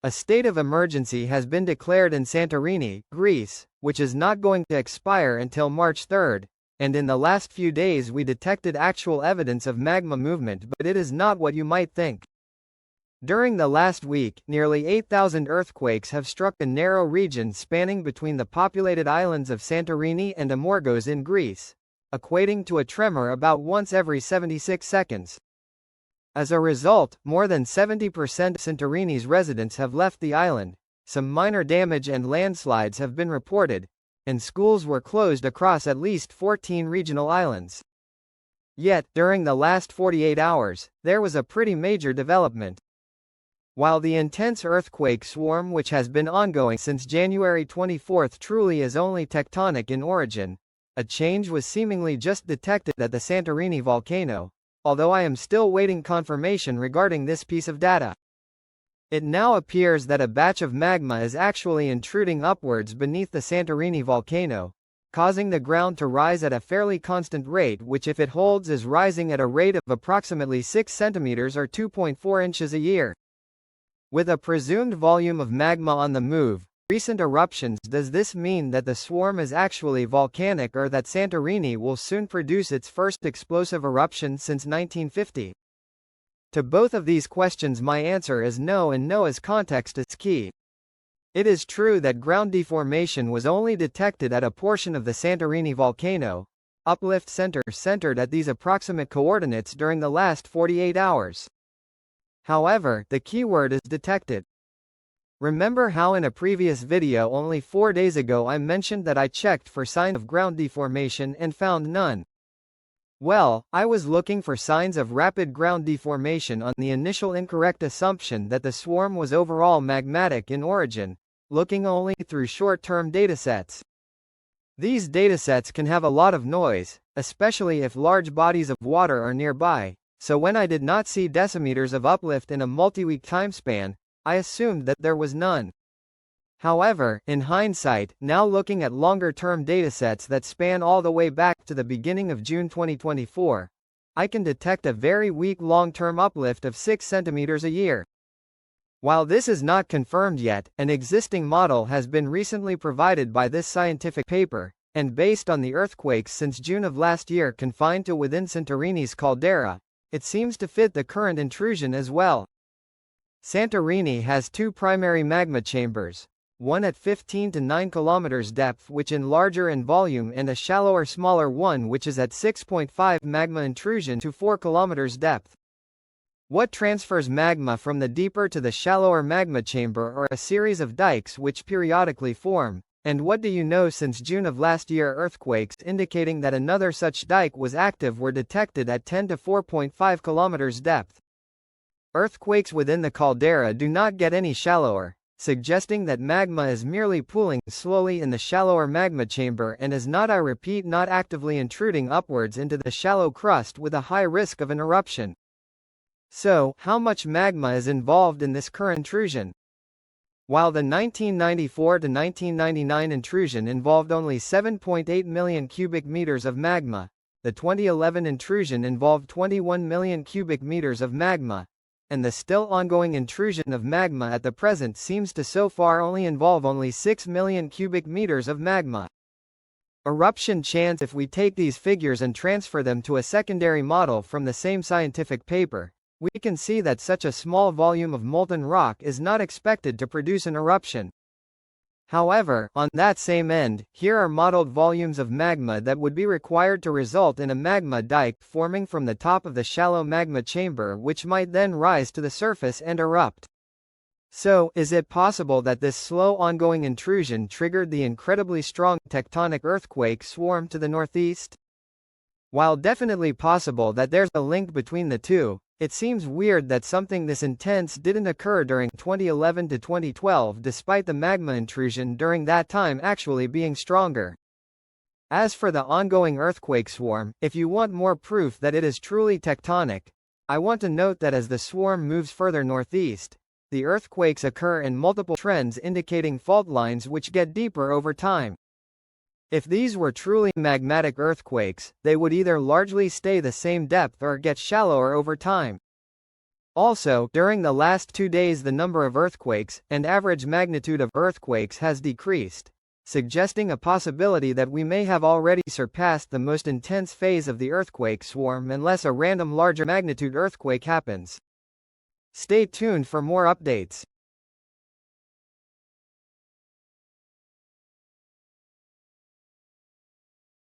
A state of emergency has been declared in Santorini, Greece, which is not going to expire until March 3rd, and in the last few days we detected actual evidence of magma movement, but it is not what you might think. During the last week, nearly 8,000 earthquakes have struck a narrow region spanning between the populated islands of Santorini and Amorgos in Greece, equating to a tremor about once every 76 seconds. As a result, more than 70% of Santorini's residents have left the island, some minor damage and landslides have been reported, and schools were closed across at least 14 regional islands. Yet, during the last 48 hours, there was a pretty major development. While the intense earthquake swarm which has been ongoing since January 24 truly is only tectonic in origin, a change was seemingly just detected at the Santorini volcano, although I am still waiting confirmation regarding this piece of data. It now appears that a batch of magma is actually intruding upwards beneath the Santorini volcano, causing the ground to rise at a fairly constant rate, which if it holds is rising at a rate of approximately 6 centimeters or 2.4 inches a year. With a presumed volume of magma on the move, recent eruptions, does this mean that the swarm is actually volcanic or that Santorini will soon produce its first explosive eruption since 1950? To both of these questions my answer is no, and no as context is key. It is true that ground deformation was only detected at a portion of the Santorini volcano, uplift center centered at these approximate coordinates during the last 48 hours. However, the keyword is detected. Remember how in a previous video only 4 days ago I mentioned that I checked for signs of ground deformation and found none? Well, I was looking for signs of rapid ground deformation on the initial incorrect assumption that the swarm was overall magmatic in origin, looking only through short-term datasets. These datasets can have a lot of noise, especially if large bodies of water are nearby. So when I did not see decimeters of uplift in a multi-week timespan, I assumed that there was none. However, in hindsight, now looking at longer-term datasets that span all the way back to the beginning of June 2024, I can detect a very weak long-term uplift of 6 centimeters a year. While this is not confirmed yet, an existing model has been recently provided by this scientific paper, and based on the earthquakes since June of last year confined to within Santorini's caldera, it seems to fit the current intrusion as well. Santorini has two primary magma chambers, one at 15 to 9 kilometers depth which is larger in volume, and a shallower smaller one which is at 6.5 magma intrusion to 4 kilometers depth. What transfers magma from the deeper to the shallower magma chamber are a series of dikes which periodically form. And what do you know, since June of last year earthquakes indicating that another such dike was active were detected at 10 to 4.5 kilometers depth. Earthquakes within the caldera do not get any shallower, suggesting that magma is merely pooling slowly in the shallower magma chamber and is not, I repeat, not actively intruding upwards into the shallow crust with a high risk of an eruption. So, how much magma is involved in this current intrusion? While the 1994 to 1999 intrusion involved only 7.8 million cubic meters of magma, the 2011 intrusion involved 21 million cubic meters of magma, and the still ongoing intrusion of magma at the present seems to so far only involve only 6 million cubic meters of magma. Eruption chance. If we take these figures and transfer them to a secondary model from the same scientific paper, we can see that such a small volume of molten rock is not expected to produce an eruption. However, on that same end, here are modeled volumes of magma that would be required to result in a magma dike forming from the top of the shallow magma chamber, which might then rise to the surface and erupt. So, is it possible that this slow ongoing intrusion triggered the incredibly strong tectonic earthquake swarm to the northeast? While definitely possible that there's a link between the two, it seems weird that something this intense didn't occur during 2011 to 2012 despite the magma intrusion during that time actually being stronger. As for the ongoing earthquake swarm, if you want more proof that it is truly tectonic, I want to note that as the swarm moves further northeast, the earthquakes occur in multiple trends indicating fault lines which get deeper over time. If these were truly magmatic earthquakes, they would either largely stay the same depth or get shallower over time. Also, during the last 2 days the number of earthquakes, and average magnitude of earthquakes has decreased, suggesting a possibility that we may have already surpassed the most intense phase of the earthquake swarm unless a random larger magnitude earthquake happens. Stay tuned for more updates.